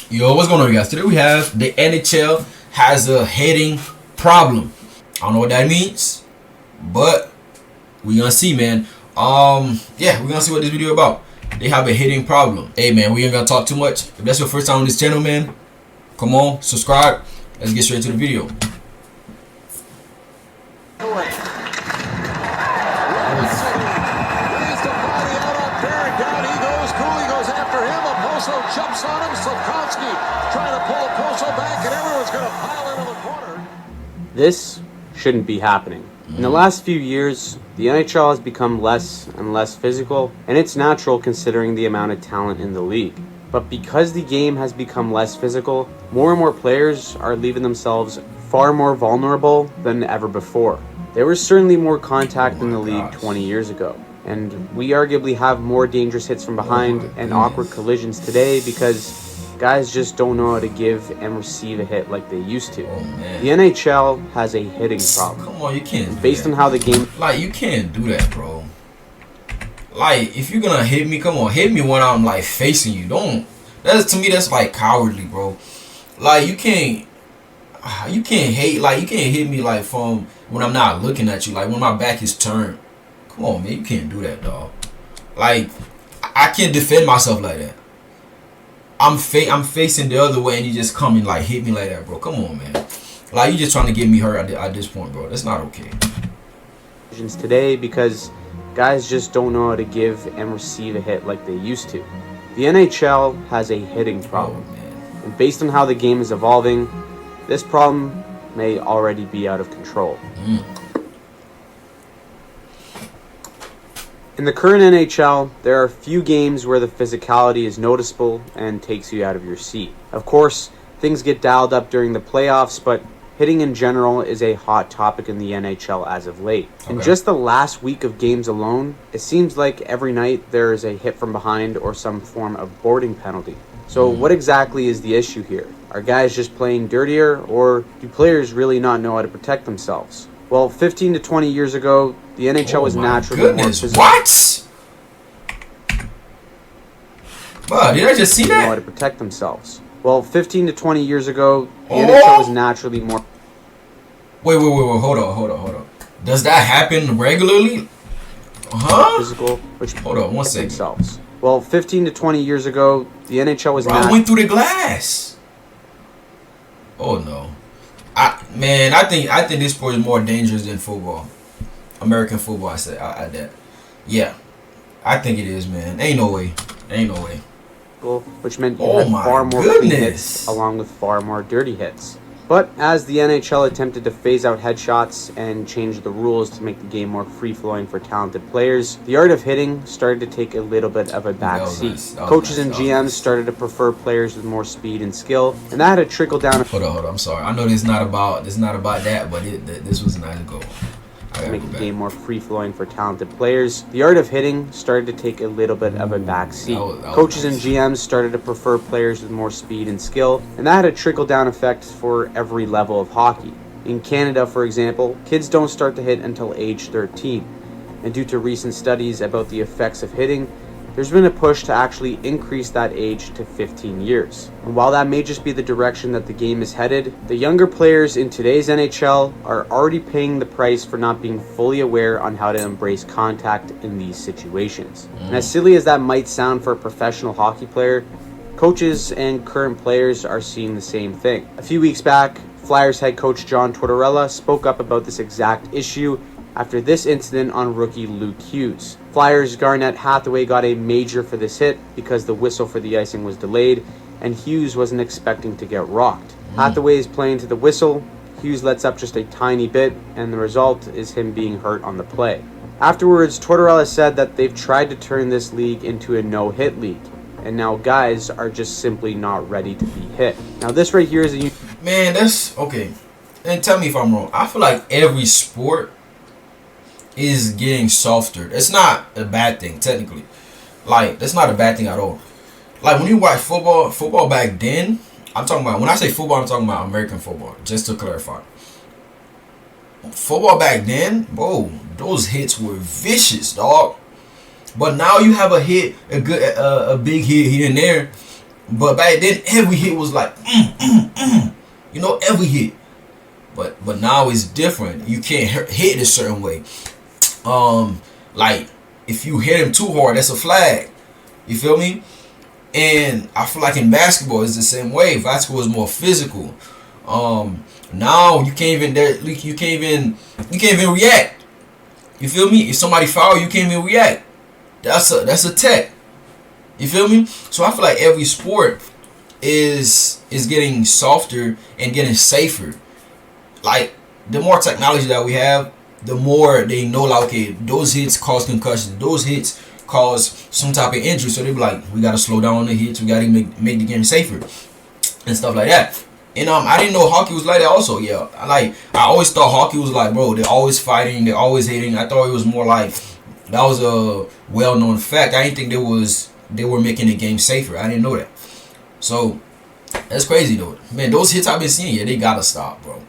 Yo, what's going on, guys? Today we have the NHL has a hitting problem. I don't know what that means, but we're gonna see, man. Yeah, we're gonna see what this video about. They have a hitting problem. Hey, man, we ain't gonna talk too much. If that's your first time on this channel, man, come on, subscribe. Let's get straight to the video. Jumps on him, Slafkowski trying to pull a Poso back, and everyone's going to pile into the corner. This shouldn't be happening. In the last few years, the NHL has become less and less physical, and it's natural considering the amount of talent in the league. But because the game has become less physical, more and more players are leaving themselves far more vulnerable than ever before. There was certainly more contact in the league 20 years ago. And we arguably have more dangerous hits from behind and awkward collisions today because guys just don't know how to give and receive a hit like they used to. The NHL has a hitting problem. Come on, you can't. Based on how the game... Like, you can't do that, bro. Like, if you're gonna hit me, come on, hit me when I'm, like, facing you. Don't... That's, to me, that's, like, cowardly, bro. Like, you can't hate... Like, you can't hit me, like, from when I'm not looking at you. Like, when my back is turned. Come on, man, you can't do that, dog. Like, I can't defend myself like that. I'm facing the other way, and you just come and like hit me like that, bro. Come on, man. Like, you just trying to get me hurt at this point, bro. That's not okay. Today, because guys just don't know how to give and receive a hit like they used to. The NHL has a hitting problem, and based on how the game is evolving, this problem may already be out of control. In the current NHL, there are few games where the physicality is noticeable and takes you out of your seat. Of course, things get dialed up during the playoffs, but hitting in general is a hot topic in the NHL as of late. In just the last week of games alone, it seems like every night there is a hit from behind or some form of boarding penalty. So what exactly is the issue here? Are guys just playing dirtier, or do players really not know how to protect themselves? Well, 15 to 20 years ago, the NHL was naturally more physical. What? Wow, did I just see that? Know how to protect themselves. Well, 15 to 20 years ago, the NHL was naturally more... Wait, hold on. Does that happen regularly? Physical, which hold on, one second. Themselves. Well, 15 to 20 years ago, the NHL was... I went through the glass. Oh no. I think this sport is more dangerous than football. American football, I that. Yeah. I think it is, man. Ain't no way. Which meant you had far more clean hits along with far more dirty hits. But as the NHL attempted to phase out headshots and change the rules to make the game more free-flowing for talented players, the art of hitting started to take a little bit of a back seat. Coaches and GMs started to prefer players with more speed and skill, and that had a trickle-down... Hold on, I'm sorry. I know this is not about that, but this was a nice goal. To make the game more free-flowing for talented players, the art of hitting started to take a little bit of a back seat. Coaches and GMs started to prefer players with more speed and skill, and that had a trickle-down effect for every level of hockey. In Canada, for example, kids don't start to hit until age 13, and due to recent studies about the effects of hitting, there's been a push to actually increase that age to 15 years. And while that may just be the direction that the game is headed, the younger players in today's NHL are already paying the price for not being fully aware on how to embrace contact in these situations. And as silly as that might sound for a professional hockey player, coaches and current players are seeing the same thing. A few weeks back, Flyers head coach John Tortorella spoke up about this exact issue after this incident on rookie Luke Hughes. Flyers' Garnett Hathaway got a major for this hit because the whistle for the icing was delayed, and Hughes wasn't expecting to get rocked. Hathaway is playing to the whistle, Hughes lets up just a tiny bit, and the result is him being hurt on the play. Afterwards, Tortorella said that they've tried to turn this league into a no-hit league, and now guys are just simply not ready to be hit. Now this right here is a... Man, that's... Okay. And tell me if I'm wrong. I feel like every sport is getting softer. It's not a bad thing, technically. Like, that's not a bad thing at all. Like, when you watch football back then, I'm talking about, when I say football, I'm talking about American football, just to clarify. Football back then, bro, those hits were vicious, dog. But now you have a hit, a big hit here and there, But back then, every hit was like, you know, every hit. But now it's different. You can't hit it a certain way. Like if you hit him too hard, that's a flag. You feel me? And I feel like in basketball it's the same way. Basketball is more physical. Now you can't even react. You feel me? If somebody foul, you can't even react. That's a tech. You feel me? So I feel like every sport is getting softer and getting safer. Like the more technology that we have, the more they know like, okay, those hits cause concussions, those hits cause some type of injury. So they be like, we gotta slow down on the hits, we gotta make the game safer and stuff like that. And I didn't know hockey was like that also. Yeah, I always thought hockey was like, bro, they're always fighting, they're always hitting. I thought it was more like that was a well-known fact. I didn't think they were making the game safer. I didn't know that. So that's crazy though, man. Those hits I've been seeing, yeah, they gotta stop, bro.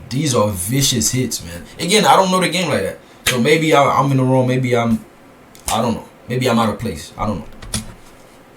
These are vicious hits, man. Again, I don't know the game like that, so maybe I'm in the wrong. Maybe I don't know. Maybe I'm out of place. I don't know.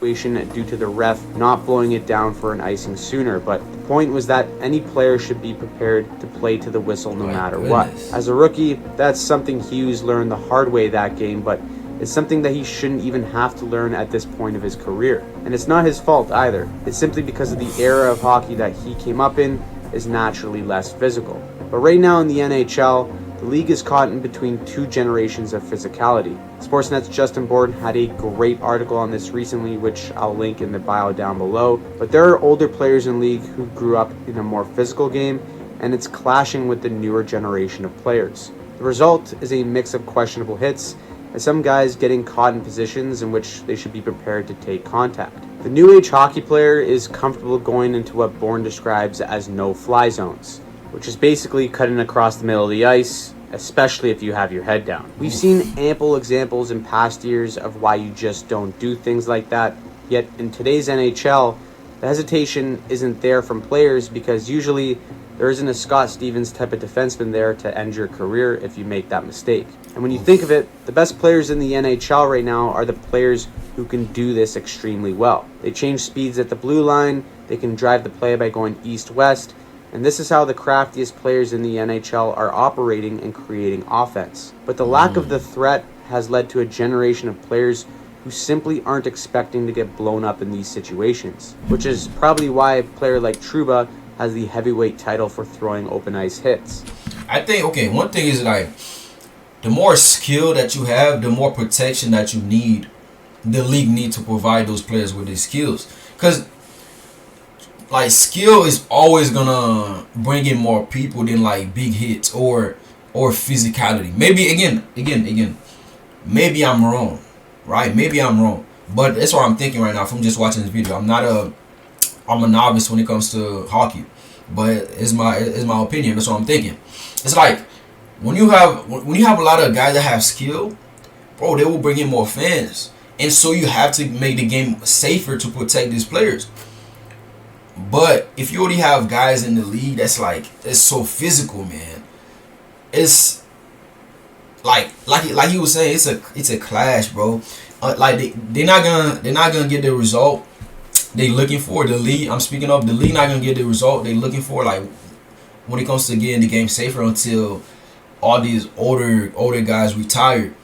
Due to the ref not blowing it down for an icing sooner, but the point was that any player should be prepared to play to the whistle no matter what. As a rookie, that's something Hughes learned the hard way that game, but it's something that he shouldn't even have to learn at this point of his career. And it's not his fault either. It's simply because of the era of hockey that he came up in is naturally less physical. But right now in the NHL, the league is caught in between two generations of physicality. Sportsnet's Justin Borden had a great article on this recently, which I'll link in the bio down below. But there are older players in the league who grew up in a more physical game, and it's clashing with the newer generation of players. The result is a mix of questionable hits, and some guys getting caught in positions in which they should be prepared to take contact. The new age hockey player is comfortable going into what Bourne describes as no-fly zones, which is basically cutting across the middle of the ice, especially if you have your head down. We've seen ample examples in past years of why you just don't do things like that, yet in today's NHL, the hesitation isn't there from players because usually there isn't a Scott Stevens type of defenseman there to end your career if you make that mistake. And when you think of it, the best players in the NHL right now are the players who can do this extremely well. They change speeds at the blue line, they can drive the play by going east-west, and this is how the craftiest players in the NHL are operating and creating offense. But the lack of the threat has led to a generation of players who simply aren't expecting to get blown up in these situations, which is probably why a player like Trouba has the heavyweight title for throwing open ice hits. I think, okay, one thing is like, the more skill that you have, the more protection that you need. The league needs to provide those players with these skills. Because, like, skill is always going to bring in more people than, like, big hits or physicality. Maybe, again, maybe I'm wrong, right? Maybe I'm wrong. But that's what I'm thinking right now from just watching this video. I'm a novice when it comes to hockey. But it's my opinion. That's what I'm thinking. It's like, when you have a lot of guys that have skill, bro, they will bring in more fans. And so you have to make the game safer to protect these players. But if you already have guys in the league that's like, it's so physical, man. It's like you were saying, it's a clash, bro. Like they're not gonna get the result they looking for. The league, I'm speaking of, the league not gonna get the result they looking for. Like when it comes to getting the game safer until all these older guys retired.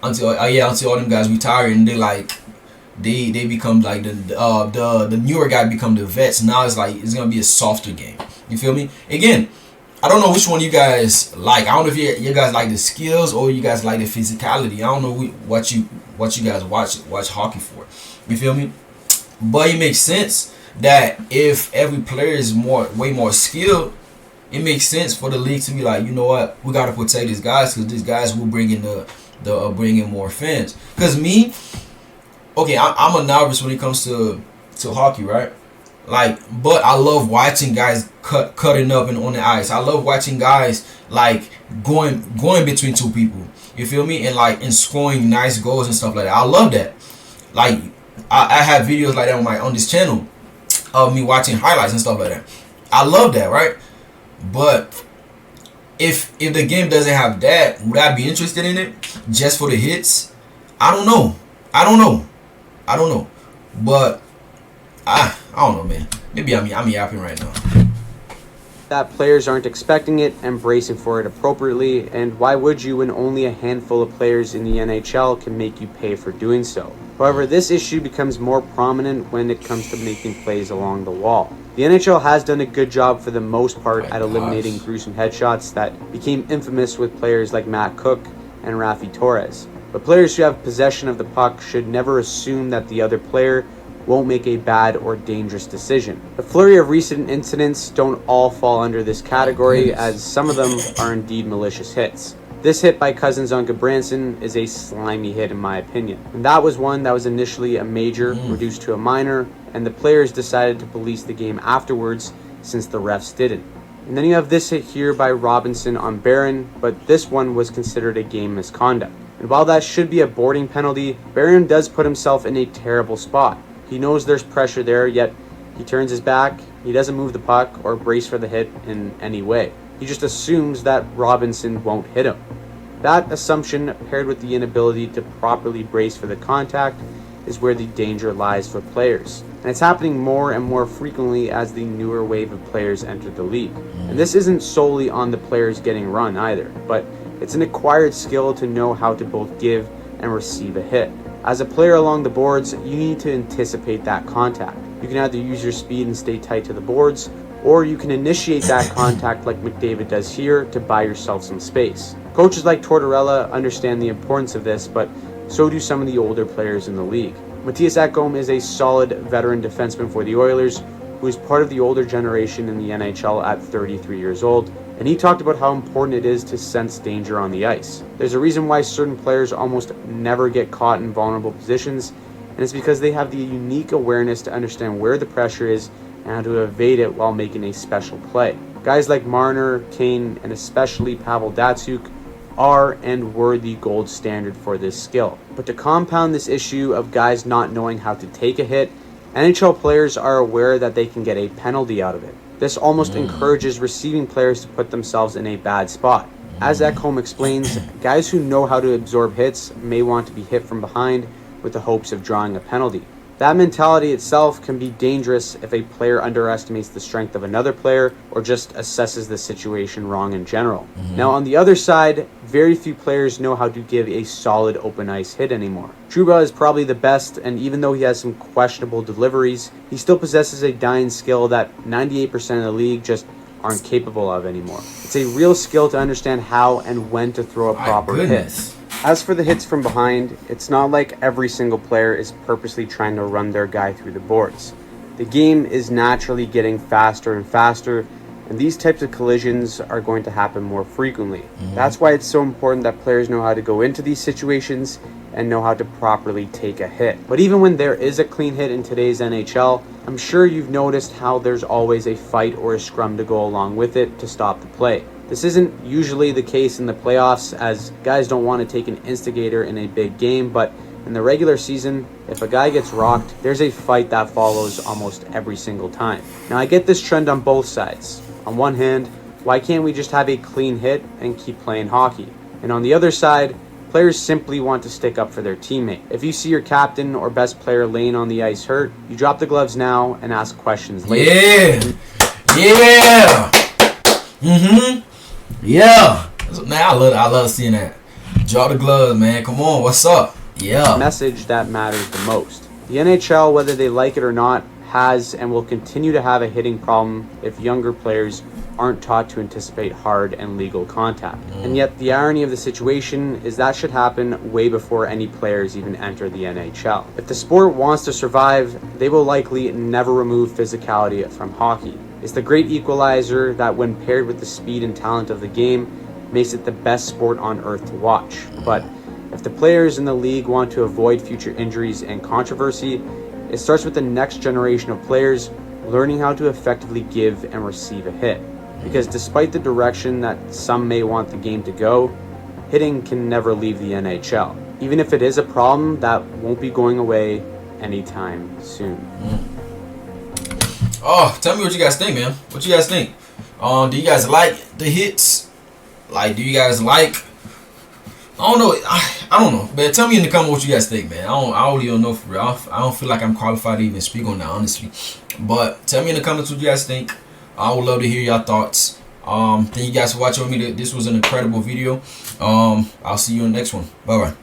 Until all them guys retire and they become like the newer guy become the vets. Now it's like it's gonna be a softer game. You feel me? Again, I don't know which one you guys like. I don't know if you guys like the skills or you guys like the physicality. I don't know what you guys watch hockey for. You feel me? But it makes sense that if every player is way more skilled, it makes sense for the league to be like, you know what, we gotta protect these guys because these guys will bring in bring in more fans. Because me, okay, I'm a novice when it comes to hockey, right? Like, but I love watching guys cutting up and on the ice. I love watching guys like going between two people. You feel me? And scoring nice goals and stuff like that. I love that. Like I have videos like that on this channel of me watching highlights and stuff like that. I love that, right? But if the game doesn't have that, would I be interested in it just for the hits? I don't know. But I don't know, man. Maybe I'm yapping right now. That players aren't expecting it and bracing for it appropriately, and why would you when only a handful of players in the NHL can make you pay for doing so? However, this issue becomes more prominent when it comes to making plays along the wall. The NHL has done a good job for the most part at eliminating gruesome headshots that became infamous with players like Matt Cook and Rafi Torres. But players who have possession of the puck should never assume that the other player won't make a bad or dangerous decision. The flurry of recent incidents don't all fall under this category, as some of them are indeed malicious hits. This hit by Cousins on Goodbranson is a slimy hit in my opinion. And that was one that was initially a major, reduced to a minor, and the players decided to police the game afterwards since the refs didn't. And then you have this hit here by Robinson on Barron, but this one was considered a game misconduct. And while that should be a boarding penalty, Barron does put himself in a terrible spot. He knows there's pressure there, yet he turns his back, he doesn't move the puck or brace for the hit in any way. He just assumes that Robinson won't hit him. That assumption, paired with the inability to properly brace for the contact, is where the danger lies for players. And it's happening more and more frequently as the newer wave of players enter the league. And this isn't solely on the players getting run either, but it's an acquired skill to know how to both give and receive a hit. As a player along the boards, you need to anticipate that contact. You can either use your speed and stay tight to the boards, or you can initiate that contact like McDavid does here to buy yourself some space. Coaches like Tortorella understand the importance of this, but so do some of the older players in the league. Matthias Ekholm is a solid veteran defenseman for the Oilers, who is part of the older generation in the NHL at 33 years old, and he talked about how important it is to sense danger on the ice. There's a reason why certain players almost never get caught in vulnerable positions, and it's because they have the unique awareness to understand where the pressure is and how to evade it while making a special play. Guys like Marner, Kane, and especially Pavel Datsyuk are and were the gold standard for this skill. But to compound this issue of guys not knowing how to take a hit, NHL players are aware that they can get a penalty out of it. This almost encourages receiving players to put themselves in a bad spot. As Ekholm explains, guys who know how to absorb hits may want to be hit from behind with the hopes of drawing a penalty. That mentality itself can be dangerous if a player underestimates the strength of another player or just assesses the situation wrong in general. Now on the other side, very few players know how to give a solid open ice hit anymore. Trouba is probably the best, and even though he has some questionable deliveries, he still possesses a dying skill that 98% of the league just aren't capable of anymore. It's a real skill to understand how and when to throw a proper hit. As for the hits from behind, it's not like every single player is purposely trying to run their guy through the boards. The game is naturally getting faster and faster, and these types of collisions are going to happen more frequently. That's why it's so important that players know how to go into these situations and know how to properly take a hit. But even when there is a clean hit in today's NHL, I'm sure you've noticed how there's always a fight or a scrum to go along with it to stop the play. This isn't usually the case in the playoffs, as guys don't want to take an instigator in a big game, but in the regular season, if a guy gets rocked, there's a fight that follows almost every single time. Now I get this trend on both sides. On one hand, why can't we just have a clean hit and keep playing hockey? And on the other side, players simply want to stick up for their teammate. If you see your captain or best player laying on the ice hurt, you drop the gloves now and ask questions later. Yeah, man, I love seeing that. Drop the gloves, man. Come on, what's up? Yeah. Message that matters the most. The NHL, whether they like it or not, has and will continue to have a hitting problem if younger players aren't taught to anticipate hard and legal contact. And yet the irony of the situation is that should happen way before any players even enter the NHL. If the sport wants to survive, they will likely never remove physicality from hockey. It's the great equalizer that, when paired with the speed and talent of the game, makes it the best sport on earth to watch. But if the players in the league want to avoid future injuries and controversy, it starts with the next generation of players learning how to effectively give and receive a hit. Because despite the direction that some may want the game to go, hitting can never leave the NHL. Even if it is a problem that won't be going away anytime soon. Oh, tell me what you guys think, man. What you guys think? Do you guys like the hits? Like, do you guys like don't know. I don't know. But tell me in the comments what you guys think, man. I don't even know for real. I don't feel like I'm qualified to even speak on that, honestly. But tell me in the comments what you guys think. I would love to hear your thoughts. Thank you guys for watching with me. This was an incredible video. I'll see you in the next one. Bye bye.